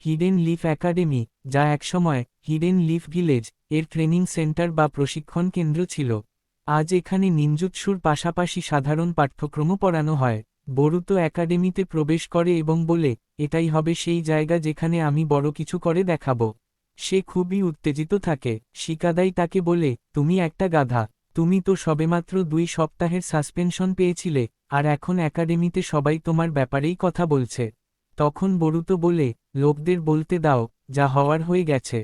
Hidden leaf academy, যা একসময় hidden leaf village এর ট্রেনিং সেন্টার বা প্রশিক্ষণ কেন্দ্র ছিল। আজ এখানে নিনজুৎসুর পাশাপাশি সাধারণ পাঠ্যক্রমও পড়ানো হয়। বরুতো একাডেমিতে প্রবেশ করে এবং বলে, এটাই হবে সেই জায়গা যেখানে আমি বড় কিছু করে দেখাবো। সে খুবই উত্তেজিত থাকে। শিকাদাই তাকে বলে, তুমি একটা গাধা। তুমি তো সবেমাত্র 2 সপ্তাহের সাসপেনশন পেয়েছিলে, আর এখন একাডেমিতে সবাই তোমার ব্যাপারেই কথা বলছে। তখন বরুতো বলে, লোকদের বলতে দাও, যা হওয়ার হয়ে গেছে।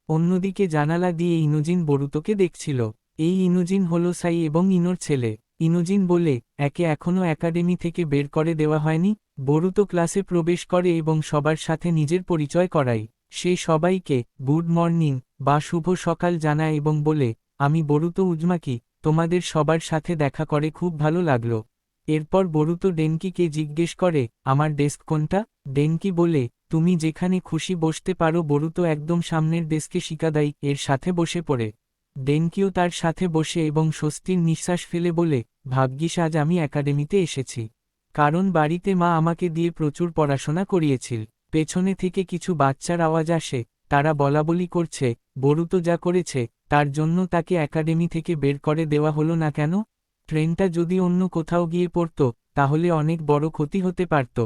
অন্যদিকে জানালা দিয়ে ইনোজিন বরুতোকে দেখছিল। এই ইনোজিন হল সাই এবং ইনোর ছেলে। ইনোজিন বলে, একে এখনও একাডেমি থেকে বের করে দেওয়া হয়নি। বরুতো ক্লাসে প্রবেশ করে এবং সবার সাথে নিজের পরিচয় করায়। সে সবাইকে গুড মর্নিং বা শুভ সকাল জানায় এবং বলে, আমি বরুতো উজমাকি, তোমাদের সবার সাথে দেখা করে খুব ভালো লাগলো। এরপর বরুতো ডেনকিকে জিজ্ঞেস করে, আমার ডেস্ক কোনটা? ডেনকি বলে, তুমি যেখানে খুশি বসতে পারো। বরুতো একদম সামনের ডেস্কে শিকাদাই এর সাথে বসে পড়ে। ডেনকিও তার সাথে বসে এবং স্বস্তির নিঃশ্বাস ফেলে বলে, ভাগ্যিস আজ আমি একাডেমিতে এসেছি। কারণ বাড়িতে মা আমাকে দিয়ে প্রচুর পড়াশোনা করিয়েছিল। পেছনে থেকে কিছু বাচ্চার আওয়াজ আসে, তারা বলাবলি করছে, বরুতো যা করেছে, তার জন্য তাকে একাডেমি থেকে বের করে দেওয়া হলো না কেন? ট্রেনটা যদি অন্য কোথাও গিয়ে পড়ত, তাহলে অনেক বড় ক্ষতি হতে পারত।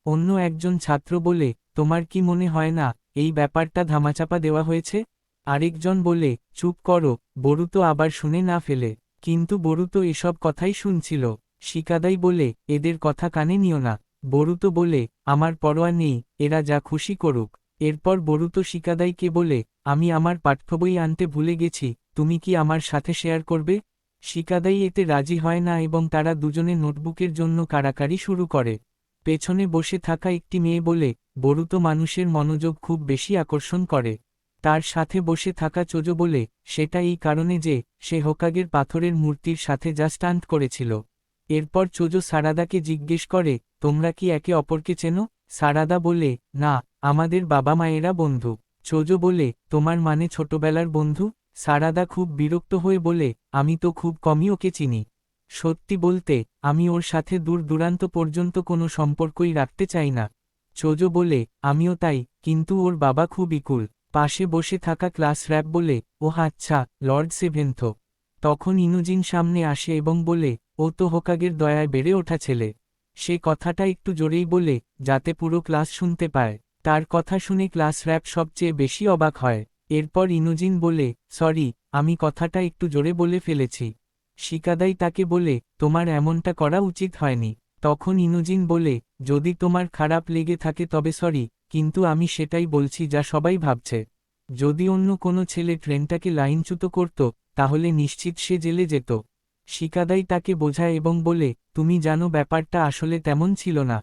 অন্য একজন ছাত্র বলে, তোমার কি মনে হয় না এই ব্যাপারটা ধামাচাপা দেওয়া হয়েছে? আরেকজন বলে, চুপ করো, বরুতো আবার শুনে না ফেলে। কিন্তু বরুতো এসব কথাই শুনছিল। শিকাদাই বলে, এদের কথা কানে নিও না। বরুতো বলে, আমার পরোয়া নেই, এরা যা খুশি করুক। এরপর বরুতো শিকাদাইকে বলে, আমি আমার পাঠ্যবই আনতে ভুলে গেছি, তুমি কি আমার সাথে শেয়ার করবে? শিকাদাই এতে রাজি হয় না এবং তারা দুজনে নোটবুকের জন্য কাড়াকাড়ি শুরু করে। পেছনে বসে থাকা একটি মেয়ে বলে, বরুতো মানুষের মনোযোগ খুব বেশি আকর্ষণ করে। তার সাথে বসে থাকা চোজো বলে, সেটা এই কারণে যে সে হোকাগের পাথরের মূর্তির সাথে যা স্টান্ট করেছিল। এরপর চোজো সারাদাকে জিজ্ঞেস করে, তোমরা কি একে অপরকে চেনো? সারাদা বলে, না, আমাদের বাবা মায়েরা বন্ধু। চোজো বলে, তোমার মানে ছোটবেলার বন্ধু? সারাদা খুব বিরক্ত হয়ে বলে, আমি তো খুব কমই ওকে চিনি। সত্যি বলতে, আমি ওর সাথে দূর দূরান্ত পর্যন্ত কোনো সম্পর্কই রাখতে চাই না। চোজো বলে, আমিও তাই, কিন্তু ওর বাবা খুবই কুল। পাশে বসে থাকা ক্লাস র্যাপ বলে, ও আচ্ছা, লর্ড সেভেন্থ। তখন ইনুজিন সামনে আসে এবং বলে, ও তো হোকাগের দয়ায় বেড়ে ওঠা ছেলে। সে কথাটা একটু জোরেই বলে, যাতে পুরো ক্লাস শুনতে পায়। তার কথা শুনে ক্লাস র্যাপ সবচেয়ে বেশি অবাক হয়। এরপর ইনুজিন বলে, সরি, আমি কথাটা একটু জোরে বলে ফেলেছি। শিকাদাই তাকে বলে, তোমার এমনটা করা উচিত হয়নি। তখন ইনুজিন বলে, যদি তোমার খারাপ লেগে থাকে তবে সরি, কিন্তু আমি সেটাই বলছি যা সবাই ভাবছে। যদি অন্য কোনো ছেলে ট্রেনটাকে লাইনচ্যুত করত, তাহলে নিশ্চিত সে জেলে যেত। শিকাদাই তাকে বোঝায় এবং বলে, তুমি জানো ব্যাপারটা আসলে তেমন ছিল না।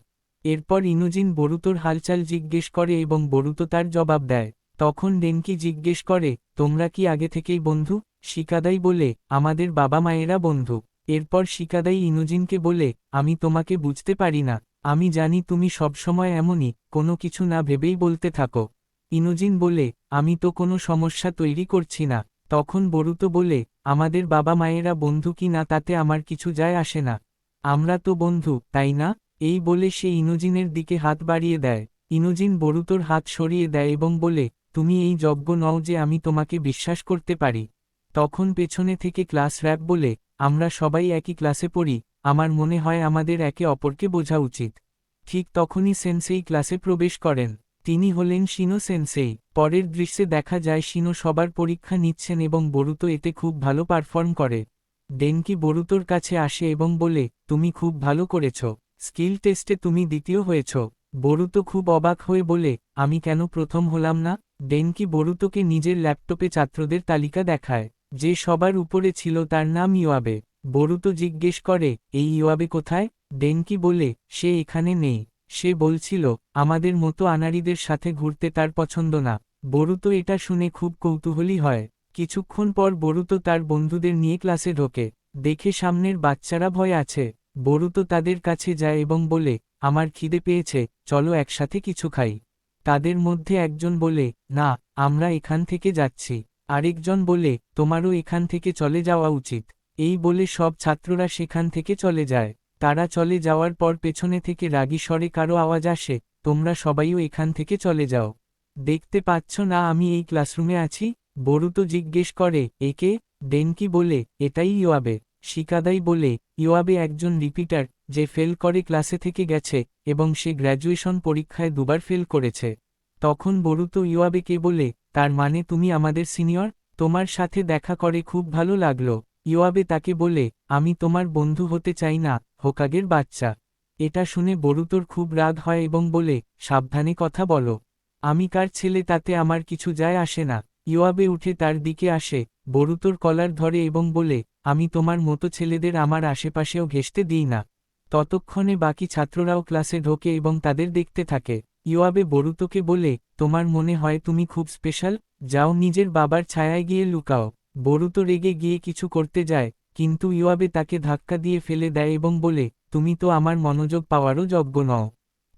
এরপর ইনুজিন বরুতোর হালচাল জিজ্ঞেস করে এবং বরুতো তার জবাব দেয়। তখন ডেনকি জিজ্ঞেস করে, তোমরা কি আগে থেকেই বন্ধু? শিকাদাই বলে, আমাদের বাবা মায়েরা বন্ধু। এরপর শিকাদাই ইনুজিনকে বলে, আমি তোমাকে বুঝতে পারি না। আমি জানি তুমি সবসময় এমনই, কোনো কিছু না ভেবেই বলতে থাকো। ইনুজিন বলে, আমি তো কোনো সমস্যা তৈরি করছি না। তখন বরুতো বলে, আমাদের বাবা মায়েরা বন্ধু কি না তাতে আমার কিছু যায় আসে না। আমরা তো বন্ধু, তাই না? এই বলে সে ইনুজিনের দিকে হাত বাড়িয়ে দেয়। ইনুজিন বরুতোর হাত সরিয়ে দেয় এবং বলে, তুমি এই যোগ্য নও যে আমি তোমাকে বিশ্বাস করতে পারি। তখন পেছনে থেকে ক্লাস র্যাপ বলে, আমরা সবাই একই ক্লাসে পড়ি, আমার মনে হয় আমাদের একে অপরকে বোঝা উচিত। ঠিক তখনই সেন্সেই ক্লাসে প্রবেশ করেন। তিনি হলেন শিনো সেন্সেই। পরের দৃশ্যে দেখা যায় শিনো সবার পরীক্ষা নিচ্ছেন এবং বরুতো এতে খুব ভালো পারফর্ম করে। ডেনকি বরুতোর কাছে আসে এবং বলে, তুমি খুব ভালো করেছ। স্কিল টেস্টে তুমি দ্বিতীয় হয়েছ। বরুতো খুব অবাক হয়ে বলে, আমি কেন প্রথম হলাম না? ডেনকি বরুতোকে নিজের ল্যাপটপে ছাত্রদের তালিকা দেখায়। যে সবার উপরে ছিল তার নাম ইওয়াবে। বরুতো জিজ্ঞেস করে, এই ইওয়াবে কোথায়? ডেনকি বলে, সে এখানে নেই। সে বলছিল, আমাদের মতো আনাড়িদের সাথে ঘুরতে তার পছন্দ না। বরুতো এটা শুনে খুব কৌতূহলী হয়। কিছুক্ষণ পর বরুতো তার বন্ধুদের নিয়ে ক্লাসে ঢোকে। দেখে সামনের বাচ্চারা ভয় আছে। বরুতো তাদের কাছে যায় এবং বলে, আমার খিদে পেয়েছে, চলো একসাথে কিছু খাই। তাদের মধ্যে একজন বলে, না, আমরা এখান থেকে যাচ্ছি। আরেকজন বলে, তোমারও এখান থেকে চলে যাওয়া উচিত। এই বলে সব ছাত্ররা সেখান থেকে চলে যায়। তারা চলে যাওয়ার পর পেছনে থেকে রাগী স্বরে কারো আওয়াজ আসে, তোমরা সবাইও এখান থেকে চলে যাও। দেখতে পাচ্ছ না আমি এই ক্লাসরুমে আছি? বরুতো জিজ্ঞেস করে। একে? ডেনকি বলে, এটাই ইওয়াবে। শিকাদাই বলে, ইওয়াবে একজন রিপিটার, যে ফেল করে ক্লাসে থেকে গেছে, এবং সে গ্র্যাজুয়েশন পরীক্ষায় দুবার ফেল করেছে। তখন বরুতো ইওয়াবেকে বলে, তার মানে তুমি আমাদের সিনিয়র? তোমার সাথে দেখা করে খুব ভালো লাগলো। ইওয়াবে তাকে বলে, আমি তোমার বন্ধু হতে চাই না, হোকাগের বাচ্চা। এটা শুনে বরুতোর খুব রাগ হয় এবং বলে, সাবধানে কথা বলো। আমি কার ছেলে তাতে আমার কিছু যায় আসে না। ইওয়াবে উঠে তার দিকে আসে, বরুতোর কলার ধরে এবং বলে, আমি তোমার মতো ছেলেদের আমার আশেপাশেও ঘেঁষতে দিই না। ততক্ষণে বাকি ছাত্ররাও ক্লাসে ঢোকে এবং তাদের দেখতে থাকে। ইওয়াবে বরুতোকে বলে, তোমার মনে হয় তুমি খুব স্পেশাল? যাও নিজের বাবার ছায়ায় গিয়ে লুকাও। বরুতো রেগে গিয়ে কিছু করতে যায়, কিন্তু ইওয়াবে তাকে ধাক্কা দিয়ে ফেলে দেয় এবং বলে, তুমি তো আমার মনোযোগ পাওয়ারও যোগ্য নও।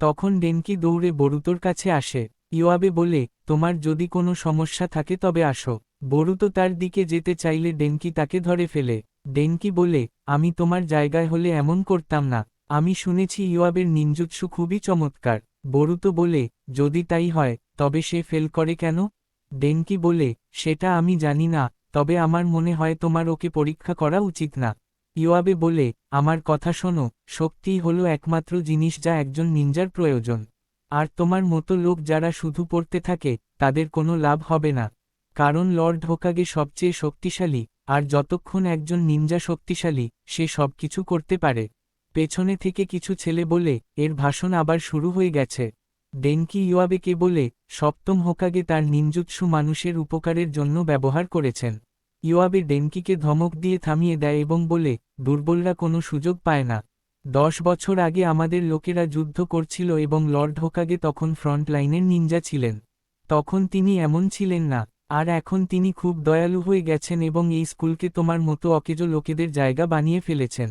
তখন ডেনকি দৌড়ে বরুতোর কাছে আসে। ইওয়াবে বলে, তোমার যদি কোনো সমস্যা থাকে তবে আসো। বরুতো তার দিকে যেতে চাইলে ডেনকি তাকে ধরে ফেলে। ডেনকি বলে, আমি তোমার জায়গায় হলে এমন করতাম না। আমি শুনেছি ইওয়াবের নিনজুৎসু খুবই চমৎকার। বরুতো বলে, যদি তাই হয়, তবে সে ফেল করে কেন? ডেনকি বলে, সেটা আমি জানি না, তবে আমার মনে হয় তোমার ওকে পরীক্ষা করা উচিত না। ইওয়াবে বলে, আমার কথা শোনো, শক্তিই হলো একমাত্র জিনিস যা একজন নিনজার প্রয়োজন। আর তোমার মতো লোক যারা শুধু পড়তে থাকে, তাদের কোনো লাভ হবে না। কারণ লর্ড হোকাগে সবচেয়ে শক্তিশালী, আর যতক্ষণ একজন নিনজা শক্তিশালী, সে সবকিছু করতে পারে। পেছনে থেকে কিছু ছেলে বলে, এর ভাষণ আবার শুরু হয়ে গেছে। ডেনকি ইওয়াবেকে বলে, সপ্তম হোকাগে তার নিনজুৎসু মানুষের উপকারের জন্য ব্যবহার করেছেন। ইওয়াবে ডেনকিকে ধমক দিয়ে থামিয়ে দেয় এবং বলে, দুর্বলরা কোনো সুযোগ পায় না। 10 বছর আগে আমাদের লোকেরা যুদ্ধ করছিল এবং লর্ড হোকাগে তখন ফ্রন্ট লাইনের নিনজা ছিলেন। তখন তিনি এমন ছিলেন না। আর এখন তিনি খুব দয়ালু হয়ে গেছেন এবং এই স্কুলকে তোমার মতো অকেজো লোকেদের জায়গা বানিয়ে ফেলেছেন।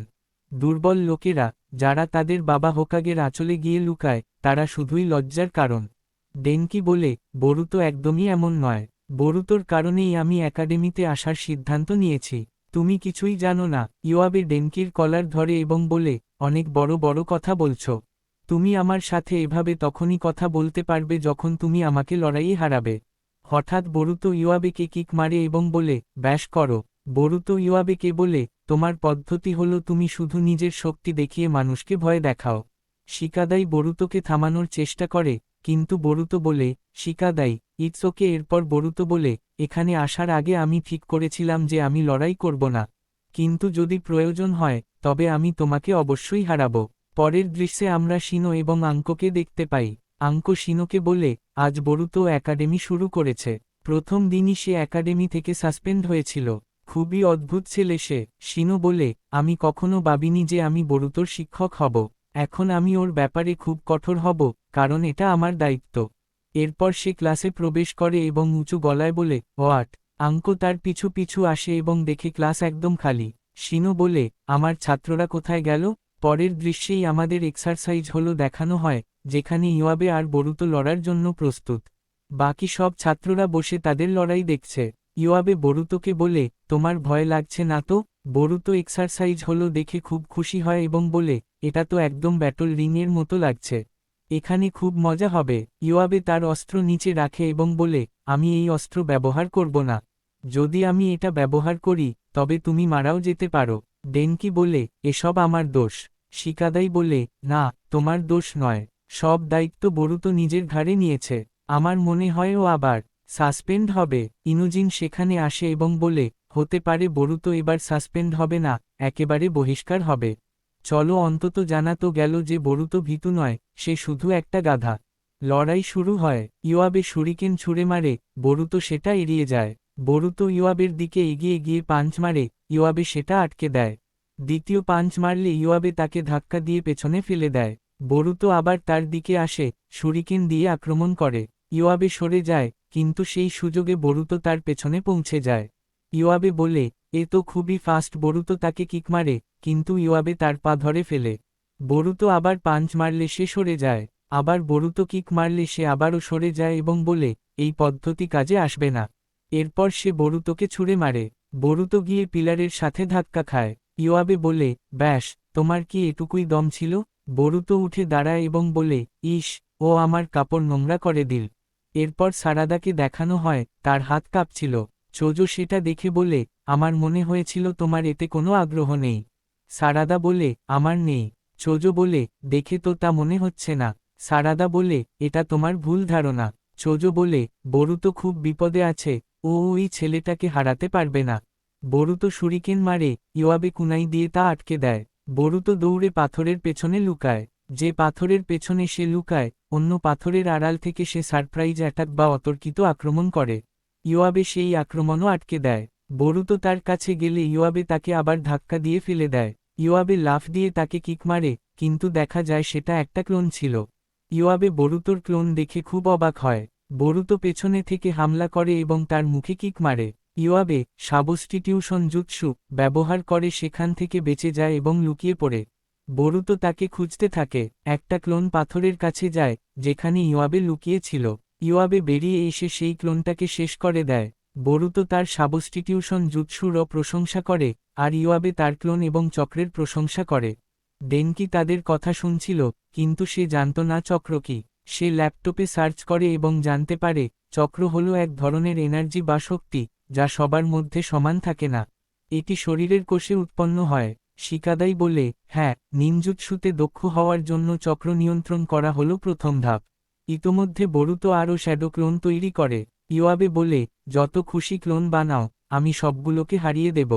দুর্বল লোকেরা, যারা তাদের বাবা হোকাগের আঁচলে গিয়ে লুকায়, তারা শুধুই লজ্জার কারণ। ডেনকি বলে, বরুতো একদমই এমন নয়। বরুতোর কারণেই আমি একাডেমিতে আসার সিদ্ধান্ত নিয়েছি। তুমি কিছুই জানো না। ইওয়াবে ডেনকির কলার ধরে এবং বলে, অনেক বড় বড় কথা বলছো। তুমি আমার সাথে এভাবে তখনই কথা বলতে পারবে যখন তুমি আমাকে লড়াইয়ে হারাবে। হঠাৎ বরুতো ইওয়াবেকে কিক মারে এবং বলে, ব্যাস করো। বরুতো ইওয়াবেকে বলে, তোমার পদ্ধতি হলো তুমি শুধু নিজের শক্তি দেখিয়ে মানুষকে ভয় দেখাও। শিকাদাই বরুতোকে থামানোর চেষ্টা করে, কিন্তু বরুতো বলে, শিকাদাই, ইটস ওকে। এরপর বরুতো বলে, এখানে আসার আগে আমি ঠিক করেছিলাম যে আমি লড়াই করব না। কিন্তু যদি প্রয়োজন হয়, তবে আমি তোমাকে অবশ্যই হারাবো। পরের দৃশ্যে আমরা শিনো এবং আঙ্কোকে দেখতে পাই। আঙ্কো শিনোকে বলে, আজ বরুতো একাডেমি শুরু করেছে। প্রথম দিনই সে একাডেমি থেকে সাসপেন্ড হয়েছিল। খুবই অদ্ভুত ছেলে সে। শিনো বলে, আমি কখনো ভাবিনি যে আমি বরুতোর শিক্ষক হব। এখন আমি ওর ব্যাপারে খুব কঠোর হব, কারণ এটা আমার দায়িত্ব। এরপর সে ক্লাসে প্রবেশ করে এবং উঁচু গলায় বলে, হোয়াট? আঙ্কো তার পিছু পিছু আসে এবং দেখে ক্লাস একদম খালি। শিনো বলে, আমার ছাত্ররা কোথায় গেল? পরের দৃশ্যেই আমাদের এক্সারসাইজ হলো দেখানো হয়, যেখানে ইওয়াবে আর বরুতো লড়ার জন্য প্রস্তুত। বাকি সব ছাত্ররা বসে তাদের লড়াই দেখছে। ইওয়াবে বরুতোকে বলে, তোমার ভয় লাগছে না তো? বরুতো এক্সারসাইজ হলো দেখে খুব খুশি হয় এবং বলে, এটা তো একদম ব্যাটল রিংয়ের মতো লাগছে। এখানে খুব মজা হবে। ইওয়াবে তার অস্ত্র নিচে রাখে এবং বলে, আমি এই অস্ত্র ব্যবহার করব না। যদি আমি এটা ব্যবহার করি, তবে তুমি মারাও যেতে পারো। ডেনকি বলে, এসব আমার দোষ। শিকাদাই বলে, না, তোমার দোষ নয়। সব দায়িত্ব বরুতো নিজের ঘাড়ে নিয়েছে। আমার মনে হয় ও আবার সাসপেন্ড হবে। ইনুজিন সেখানে আসে এবং বলে, হতে পারে বরুতো এবার সাসপেন্ড হবে না, একেবারে বহিষ্কার হবে। চলো অন্তত জানা তো গেল যে বরুতো ভীতু নয়, সে শুধু একটা গাধা। লড়াই শুরু হয়। ইওয়াবে শুরিকেন ছুঁড়ে মারে, বরুতো সেটা এড়িয়ে যায়। বরুতো ইওয়াবের দিকে এগিয়ে গিয়ে পাঞ্চ মারে, ইওয়াবে সেটা আটকে দেয়। দ্বিতীয় পাঞ্চ মারলে ইওয়াবে তাকে ধাক্কা দিয়ে পেছনে ফেলে দেয়। বরুতো আবার তার দিকে আসে, শুরিকেন দিয়ে আক্রমণ করে। ইওয়াবে সরে যায়, কিন্তু সেই সুযোগে বরুতো তার পেছনে পৌঁছে যায়। ইওয়াবে বলে, এ তো খুবই ফাস্ট। বরুতো তাকে কিক মারে, কিন্তু ইওয়াবে তার পা ধরে ফেলে। বরুতো আবার পাঞ্চ মারলে সে সরে যায়। আবার বরুতো কিক মারলে সে আবারও সরে যায় এবং বলে, এই পদ্ধতি কাজে আসবে না। এরপর সে বরুতোকে ছুঁড়ে মারে। বরুতো গিয়ে পিলারের সাথে ধাক্কা খায়। ইওয়াবে বলে, ব্যাস, তোমার কি এটুকুই দম ছিল? বরুতো উঠে দাঁড়ায় এবং বলে, ইস, ও আমার কাপড় নোংরা করে দিল। এরপর সারাদাকে দেখানো হয় তার হাত কাঁপছিল। চোজো সেটা দেখে বলে, আমার মনে হয়েছিল তোমার এতে কোনো আগ্রহ নেই। সারাদা বলে, আমার নেই। চোজো বলে, দেখে তো তা মনে হচ্ছে না। সারাদা বলে, এটা তোমার ভুল ধারণা। চোজো বলে, বরুতো খুব বিপদে আছে, ও ওই ছেলেটাকে হারাতে পারবে না। বরুতো শুরিকেন মারে, ইওয়াবে কুনাই দিয়ে তা আটকে দেয়। বরুতো দৌড়ে পাথরের পেছনে লুকায়। যে পাথরের পেছনে সে লুকায়, অন্য পাথরের আড়াল থেকে সে সারপ্রাইজ অ্যাটাক বা অতর্কিত আক্রমণ করে। ইওয়াবে সেই আক্রমণও আটকে দেয়। বরুতো তার কাছে গেলে ইওয়াবে তাকে আবার ধাক্কা দিয়ে ফেলে দেয়। ইওয়াবে লাফ দিয়ে তাকে কিক মারে, কিন্তু দেখা যায় সেটা একটা ক্লোন ছিল। ইওয়াবে বরুতোর ক্লোন দেখে খুব অবাক হয়। বরুতো পেছনে থেকে হামলা করে এবং তার মুখে কিক মারে। ইওয়াবে সাবস্টিটিউশন জুৎসু ব্যবহার করে সেখান থেকে বেঁচে যায় এবং লুকিয়ে পড়ে। বরুতো তাকে খুঁজতে থাকে। একটা ক্লোন পাথরের কাছে যায়, যেখানে ইওয়াবে লুকিয়ে ছিল। ইওয়াবে বেরিয়ে এসে সেই ক্লোনটাকে শেষ করে দেয়। বরুতো তার সাবস্টিটিউশন জুৎসুরও প্রশংসা করে, আর ইওয়াবে তার ক্লোন এবং চক্রের প্রশংসা করে। ডেনকি তাদের কথা শুনছিল, কিন্তু সে জানত না চক্র কি। সে ল্যাপটপে সার্চ করে এবং জানতে পারে, চক্র হলো এক ধরনের এনার্জি বা শক্তি, যা সবার মধ্যে সমান থাকে না। এটি শরীরের কোষে উৎপন্ন হয়। শিকাদাই বলে, হ্যাঁ, নিনজুৎসুতে দক্ষ হওয়ার জন্য চক্র নিয়ন্ত্রণ করা হলো প্রথম ধাপ। ইতোমধ্যে বরুতো আরও শ্যাডো ক্লোন তৈরি করে। ইওয়াবে বলে, যত খুশি ক্লোন বানাও, আমি সবগুলোকে হারিয়ে দেব।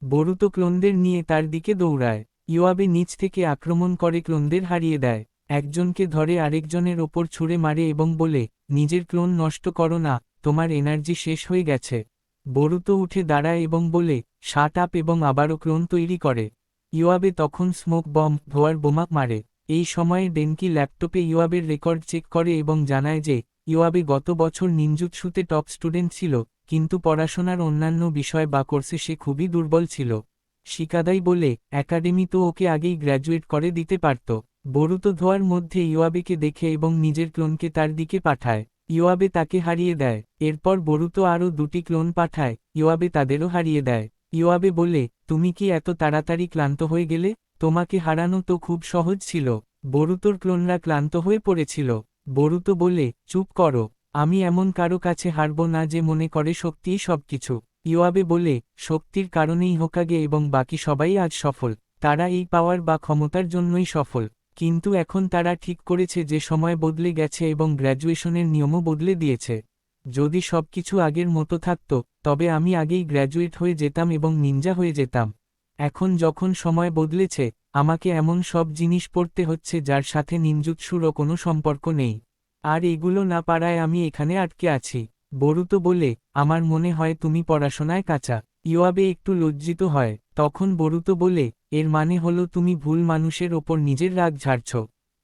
বরুতো ক্লোনদের নিয়ে তার দিকে দৌড়ায়। ইওয়াবে নিচ থেকে আক্রমণ করে ক্লোনদের হারিয়ে দেয়। একজনকে ধরে আরেকজনের ওপর ছুঁড়ে মারে এবং বলে, নিজের ক্লোন নষ্ট করো না, তোমার এনার্জি শেষ হয়ে গেছে। বরুতো উঠে দাঁড়ায় এবং বলে, শাট আপ, এবং আবারও ক্লোন তৈরি করে। ইওয়াবে তখন স্মোক বম্ব ধোয়ার বোমা মারে। এই সময়ে ডেনকি ল্যাপটপে ইওয়াবের রেকর্ড চেক করে এবং জানায় যে, ইওয়াবে গত বছর নিনজুৎসুতে টপ স্টুডেন্ট ছিল, কিন্তু পড়াশোনার অন্যান্য বিষয় বা কোর্সে সে খুবই দুর্বল ছিল। শিকাদাই বলে, একাডেমি তো ওকে আগেই গ্র্যাজুয়েট করে দিতে পারত। বরুতো ধোয়ার মধ্যে ইওয়াবেকে দেখে এবং নিজের ক্লোনকে তার দিকে পাঠায়। ইওয়াবে তাকে হারিয়ে দেয়। এরপর বরুতো আরও দুটি ক্লোন পাঠায়, ইওয়াবে তাদেরও হারিয়ে দেয়। ইওয়াবে বলে, তুমি কি এত তাড়াতাড়ি ক্লান্ত হয়ে গেলে? তোমাকে হারানো তো খুব সহজ ছিল। বরুতোর ক্লোনরা ক্লান্ত হয়ে পড়েছিল। বরুতো বলে, চুপ করো, আমি এমন কারো কাছে হারব না যে মনে করে শক্তিই সবকিছু। ইওয়াবে বলে, শক্তির কারণেই হোকাগে এবং বাকি সবাই আজ সফল। তারা এই পাওয়ার বা ক্ষমতার জন্যই সফল। কিন্তু এখন তারা ঠিক করেছে যে সময় বদলে গেছে এবং গ্র্যাজুয়েশনের নিয়মও বদলে দিয়েছে। যদি সবকিছু আগের মতো থাকত, তবে আমি আগেই গ্র্যাজুয়েট হয়ে যেতাম এবং নিনজা হয়ে যেতাম। এখন যখন সময় বদলেছে, আমাকে এমন সব জিনিস পড়তে হচ্ছে যার সাথে নিনজুৎসুরও কোনো সম্পর্ক নেই। আর এগুলো না পারায় আমি এখানে আটকে আছি। বরুতো বলে, আমার মনে হয় তুমি পড়াশোনায় কাঁচা। ইওয়াবে একটু লজ্জিত হয়। তখন বরুতো বলে, এর মানে হলো তুমি ভুল মানুষের ওপর নিজের রাগ ঝাড়ছ।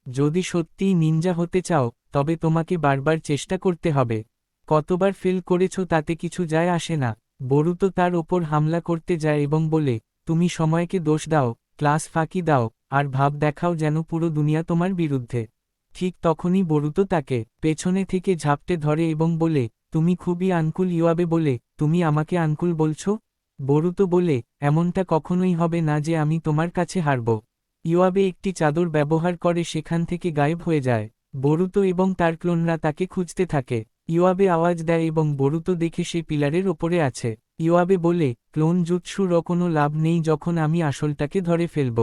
যদি সত্যিই নিনজা হতে চাও, তবে তোমাকে বারবার চেষ্টা করতে হবে। কতবার ফেল করেছ তাতে কিছু যায় আসে না। বরুতো তার ওপর হামলা করতে যায় এবং বলে, তুমি সময়কে দোষ দাও, ক্লাস ফাঁকি দাও, আর ভাব দেখাও যেন পুরো দুনিয়া তোমার বিরুদ্ধে। ঠিক তখনই বরুতো তাকে পেছনে থেকে ঝাপটে ধরে এবং বলে, তুমি খুবই আনকুল। ইওয়াবে বলে, তুমি আমাকে আনকুল বলছো? বরুতো বলে, এমনটা কখনোই হবে না যে আমি তোমার কাছে হারব। ইওয়াবে একটি চাদর ব্যবহার করে সেখান থেকে গায়েব হয়ে যায়। বরুতো এবং তার ক্লোনরা তাকে খুঁজতে থাকে। ইওয়াবে আওয়াজ দেয় এবং বরুতো দেখে সে পিলারের ওপরে আছে। ইওয়াবে বলে, ক্লোন জুৎসুর কোনো লাভ নেই যখন আমি আসলটাকে ধরে ফেলব।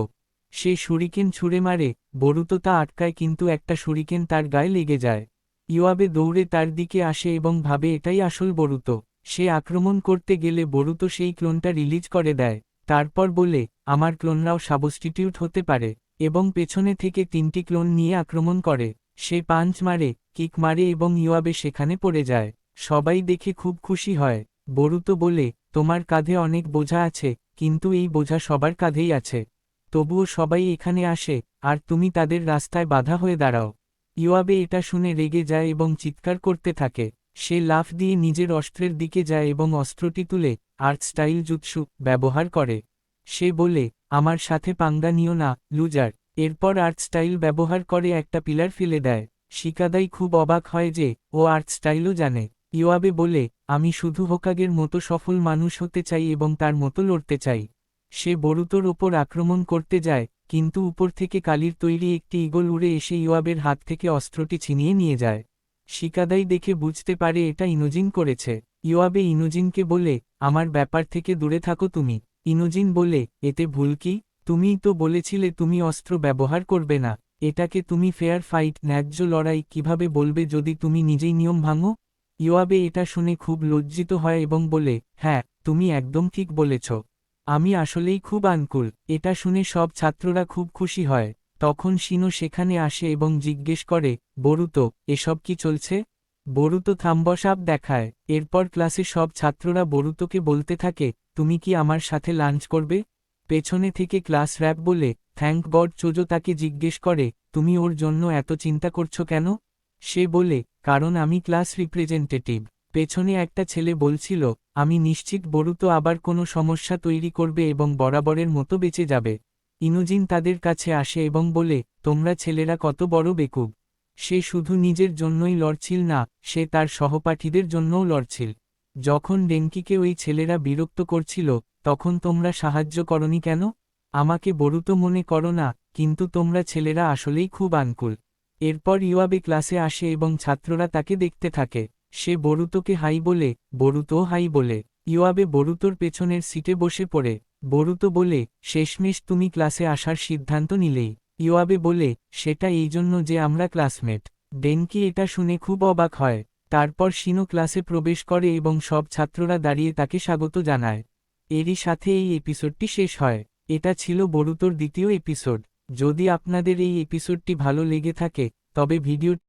সে শুরিকেন ছুঁড়ে মারে, বরুতো তা আটকায়, কিন্তু একটা শুরিকেন তার গায়ে লেগে যায়। ইওয়াবে দৌড়ে তার দিকে আসে এবং ভাবে এটাই আসল বরুতো। সে আক্রমণ করতে গেলে বরুতো সেই ক্লোনটা রিলিজ করে দেয়। তারপর বলে, আমার ক্লোনরাও সাবস্টিটিউট হতে পারে, এবং পেছনে থেকে 3টি ক্লোন নিয়ে আক্রমণ করে। সে পাঞ্চ মারে, কিক মারে এবং ইওয়াবে সেখানে পড়ে যায়। সবাই দেখে খুব খুশি হয়। বরুতো বলে, তোমার কাঁধে অনেক বোঝা আছে, কিন্তু এই বোঝা সবার কাঁধেই আছে। তবুও সবাই এখানে আসে, আর তুমি তাদের রাস্তায় বাধা হয়ে দাঁড়াও। ইওয়াবে এটা শুনে রেগে যায় এবং চিৎকার করতে থাকে। সে লাফ দিয়ে নিজের অস্ত্রের দিকে যায় এবং অস্ত্রটি তুলে আর্ট স্টাইল জুৎসু ব্যবহার করে। সে বলে, আমার সাথে পাঙ্গা নিও না, লুজার। এরপর আর্ট স্টাইল ব্যবহার করে একটা পিলার ফেলে দেয়। শিকাদাই খুব অবাক হয় যে ও আর্ট স্টাইলও জানে। ইওয়াবে বলে, আমি শুধু হোকাগের মতো সফল মানুষ হতে চাই এবং তার মতো লড়তে চাই। সে বরুতোর ওপর আক্রমণ করতে যায়, কিন্তু উপর থেকে কালির তৈরি একটি ঈগল উড়ে এসে ইওয়াবের হাত থেকে অস্ত্রটি ছিনিয়ে নিয়ে যায়। শিকাদাই দেখে বুঝতে পারে এটা ইনোজিন করেছে। ইওয়াবে ইনোজিনকে বলে, আমার ব্যাপার থেকে দূরে থাকো তুমি। ইনোজিন বলে, এতে ভুল কি? তুমিই তো বলেছিলে তুমি অস্ত্র ব্যবহার করবে না। এটাকে তুমি ফেয়ার ফাইট, ন্যায্য লড়াই কিভাবে বলবে যদি তুমি নিজেই নিয়ম ভাঙো? ইওয়াবে এটা শুনে খুব লজ্জিত হয় এবং বলে, হ্যাঁ, তুমি একদম ঠিক বলেছ। আমি আসলেই খুব আনকুল। এটা শুনে সব ছাত্ররা খুব খুশি হয়। তখন শিনো সেখানে আসে এবং জিজ্ঞেস করে, বরুতো, এসব কি চলছে? বরুতো থাম্বস আপ দেখায়। এরপর ক্লাসে সব ছাত্ররা বরুতোকে বলতে থাকে, তুমি কি আমার সাথে লাঞ্চ করবে? পেছনে থেকে ক্লাস র্যাপ বলে, থ্যাঙ্ক গড। চোজো তাকে জিজ্ঞেস করে, তুমি ওর জন্য এত চিন্তা করছো কেন? সে বলে, কারণ আমি ক্লাস রিপ্রেজেন্টেটিভ। পেছনে একটা ছেলে বলছিল, আমি নিশ্চিত বরুতো আবার কোনো সমস্যা তৈরি করবে এবং বরাবরের মতো বেঁচে যাবে। ইনোজিন তাদের কাছে আসে এবং বলে, তোমরা ছেলেরা কত বড় বেকুব। সে শুধু নিজের জন্যই লড়ছিল না, সে তার সহপাঠীদের জন্যও লড়ছিল। যখন ডেঙ্কিকে ওই ছেলেরা বিরক্ত করছিল, তখন তোমরা সাহায্য করনি কেন? আমাকে বরুতো মনে করো না, কিন্তু তোমরা ছেলেরা আসলেই খুব আনকুল। এরপর ইওয়াবে ক্লাসে আসে এবং ছাত্ররা তাকে দেখতে থাকে। সে বরুতোকে হাই বলে, বরুতো হাই বলে। ইওয়াবে বরুতোর পেছনের সিটে বসে পড়ে। বরুতো বলে, শেষমেশ তুমি ক্লাসে আসার সিদ্ধান্ত নিলেই। ইওয়াবে বলে, সেটা এই জন্য যে আমরা ক্লাসমেট। ডেনকি এটা শুনে খুব অবাক হয়। তারপর শিনো ক্লাসে প্রবেশ করে এবং সব ছাত্ররা দাঁড়িয়ে তাকে স্বাগত জানায়। এরই সাথে এই এপিসোডটি শেষ হয়। এটা ছিল বরুতোর দ্বিতীয় এপিসোড। যদি আপনাদের এই এপিসোডটি ভালো লেগে থাকে, তবে ভিডিওটি